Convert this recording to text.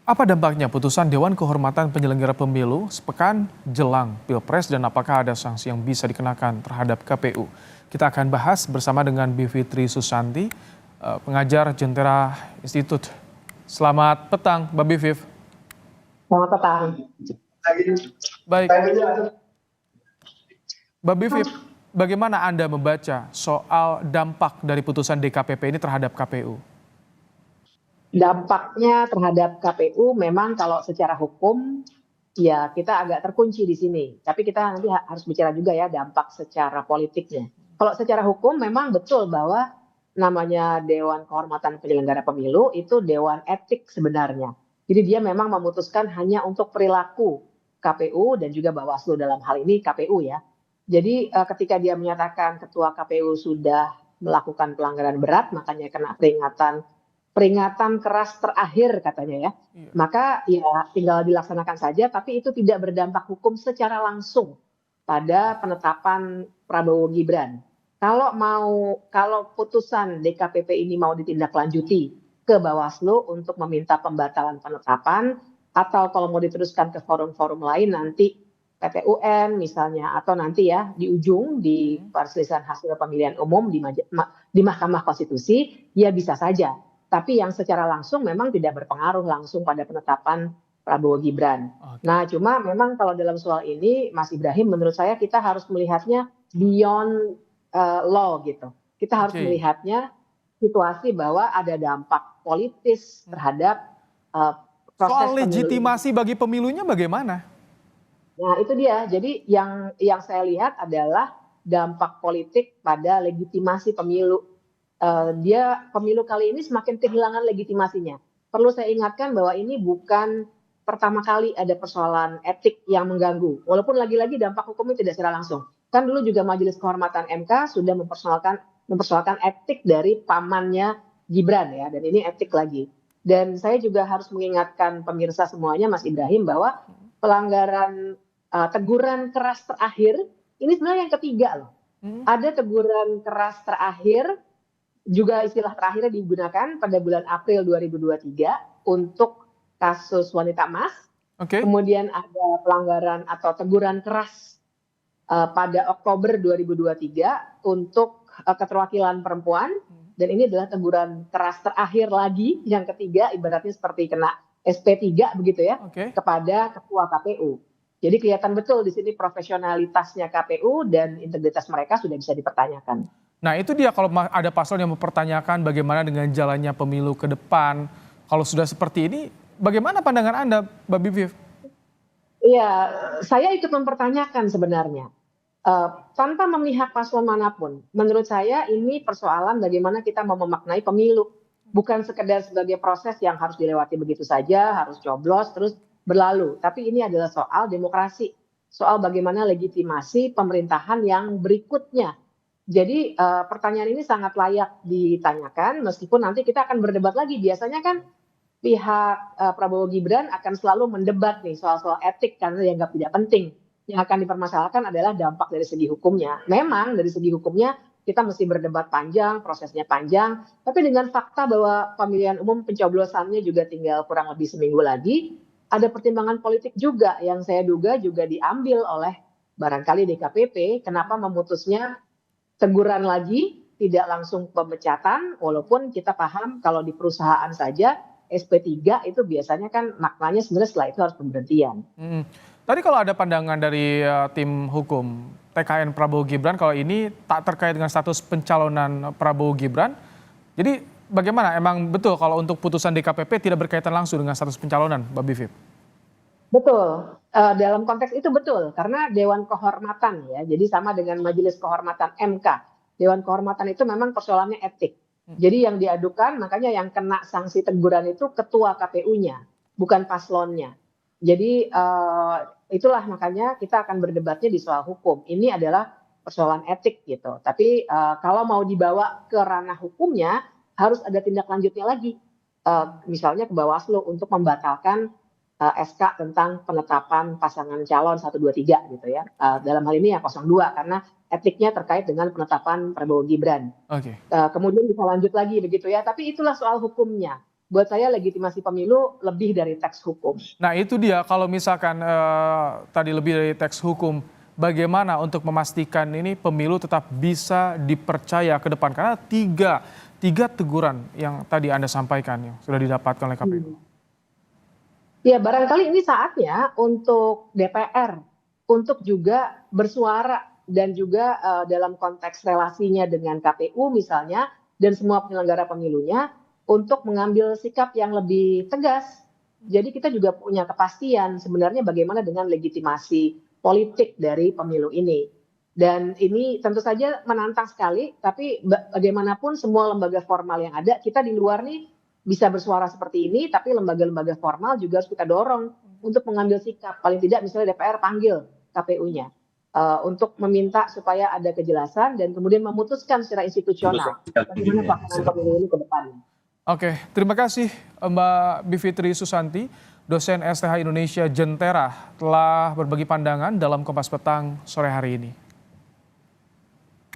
Apa dampaknya putusan Dewan Kehormatan Penyelenggara Pemilu sepekan jelang Pilpres dan apakah ada sanksi yang bisa dikenakan terhadap KPU? Kita akan bahas bersama dengan Bivitri Susanti, pengajar Jentera Institute. Selamat petang, Mbak Biviv. Selamat petang. Baik, Mbak Biviv, bagaimana Anda membaca soal dampak dari putusan DKPP ini terhadap KPU? Dampaknya terhadap KPU memang kalau secara hukum ya kita agak terkunci di sini. Tapi kita nanti harus bicara juga ya dampak secara politiknya. Kalau secara hukum memang betul bahwa namanya Dewan Kehormatan Penyelenggara Pemilu itu Dewan Etik sebenarnya. Jadi dia memang memutuskan hanya untuk perilaku KPU dan juga Bawaslu dalam hal ini KPU ya. Jadi ketika dia menyatakan ketua KPU sudah melakukan pelanggaran berat makanya kena peringatan keras terakhir katanya ya. Maka ya tinggal dilaksanakan saja tapi itu tidak berdampak hukum secara langsung pada penetapan Prabowo Gibran. Kalau putusan DKPP ini mau ditindaklanjuti ke Bawaslu untuk meminta pembatalan penetapan atau kalau mau diteruskan ke forum-forum lain nanti PT UN misalnya atau nanti ya di ujung di perselisihan hasil pemilihan umum di Mahkamah Konstitusi ya bisa saja. Tapi yang secara langsung memang tidak berpengaruh langsung pada penetapan Prabowo Gibran. Nah, cuma memang kalau dalam soal ini, Mas Ibrahim, menurut saya kita harus melihatnya beyond law gitu. Kita harus melihatnya situasi bahwa ada dampak politis terhadap proses soal legitimasi bagi pemilunya bagaimana? Nah, itu dia. Jadi yang saya lihat adalah dampak politik pada legitimasi pemilu. Dia pemilu kali ini semakin kehilangan legitimasinya. Perlu saya ingatkan bahwa ini bukan pertama kali ada persoalan etik yang mengganggu. Walaupun lagi-lagi dampak hukumnya tidak secara langsung. Kan dulu juga Majelis Kehormatan MK sudah mempersoalkan etik dari pamannya Gibran ya, dan ini etik lagi. Dan saya juga harus mengingatkan pemirsa semuanya, Mas Ibrahim, bahwa pelanggaran teguran keras terakhir ini sebenarnya yang ketiga loh. Ada teguran keras terakhir juga istilah terakhirnya digunakan pada bulan April 2023 untuk kasus wanita emas. Kemudian ada pelanggaran atau teguran keras pada Oktober 2023 untuk keterwakilan perempuan. Dan ini adalah teguran keras terakhir lagi, yang ketiga ibaratnya seperti kena SP3 begitu ya, kepada ketua KPU. Jadi kelihatan betul di sini profesionalitasnya KPU dan integritas mereka sudah bisa dipertanyakan. Nah itu dia kalau ada pasal yang mempertanyakan bagaimana dengan jalannya pemilu ke depan. Kalau sudah seperti ini, bagaimana pandangan Anda, Mbak Biviv? Iya, saya ikut mempertanyakan sebenarnya. Tanpa memihak paslon manapun, menurut saya ini persoalan bagaimana kita mau memaknai pemilu. Bukan sekedar sebagai proses yang harus dilewati begitu saja, harus coblos, terus berlalu. Tapi ini adalah soal demokrasi. Soal bagaimana legitimasi pemerintahan yang berikutnya. Jadi pertanyaan ini sangat layak ditanyakan meskipun nanti kita akan berdebat lagi. Biasanya kan pihak Prabowo Gibran akan selalu mendebat nih soal-soal etik karena dianggap tidak penting. Yang akan dipermasalahkan adalah dampak dari segi hukumnya. Memang dari segi hukumnya kita mesti berdebat panjang, prosesnya panjang. Tapi dengan fakta bahwa pemilihan umum pencoblosannya juga tinggal kurang lebih seminggu lagi, ada pertimbangan politik juga yang saya duga juga diambil oleh barangkali DKPP. Kenapa memutusnya teguran lagi, tidak langsung pemecatan, walaupun kita paham kalau di perusahaan saja SP3 itu biasanya kan maknanya sebenarnya setelah itu harus pemberhentian. Tadi kalau ada pandangan dari tim hukum TKN Prabowo Gibran kalau ini tak terkait dengan status pencalonan Prabowo Gibran, jadi bagaimana? Emang betul kalau untuk putusan DKPP tidak berkaitan langsung dengan status pencalonan, Mbak Biviv? Betul, dalam konteks itu betul, karena Dewan Kehormatan ya, jadi sama dengan Majelis Kehormatan MK. Dewan Kehormatan itu memang persoalannya etik. Jadi yang diadukan, makanya yang kena sanksi teguran itu ketua KPU-nya, bukan paslonnya. Jadi itulah makanya kita akan berdebatnya di soal hukum. Ini adalah persoalan etik gitu. Tapi kalau mau dibawa ke ranah hukumnya, harus ada tindak lanjutnya lagi. Misalnya ke Bawaslu untuk membatalkan SK tentang penetapan pasangan calon 1, 2, 3 gitu ya. Dalam hal ini ya 02 karena etiknya terkait dengan penetapan Prabowo Gibran. Kemudian bisa lanjut lagi begitu ya. Tapi itulah soal hukumnya. buat saya legitimasi pemilu lebih dari teks hukum. Nah itu dia, kalau misalkan tadi lebih dari teks hukum, bagaimana untuk memastikan ini pemilu tetap bisa dipercaya ke depan? Karena tiga teguran yang tadi Anda sampaikan yang sudah didapatkan oleh KPU. Ya barangkali ini saatnya untuk DPR untuk juga bersuara dan juga dalam konteks relasinya dengan KPU misalnya dan semua penyelenggara pemilunya untuk mengambil sikap yang lebih tegas. Jadi kita juga punya kepastian sebenarnya bagaimana dengan legitimasi politik dari pemilu ini. Dan ini tentu saja menantang sekali, tapi bagaimanapun semua lembaga formal yang ada, kita di luar nih bisa bersuara seperti ini, tapi lembaga-lembaga formal juga harus kita dorong untuk mengambil sikap. Paling tidak misalnya DPR panggil KPU-nya untuk meminta supaya ada kejelasan dan kemudian memutuskan secara institusional bagaimana pelaksanaan pemilu ini ke depannya. Oke, terima kasih Mbak Bivitri Susanti, dosen STH Indonesia Jentera, telah berbagi pandangan dalam Kompas Petang sore hari ini.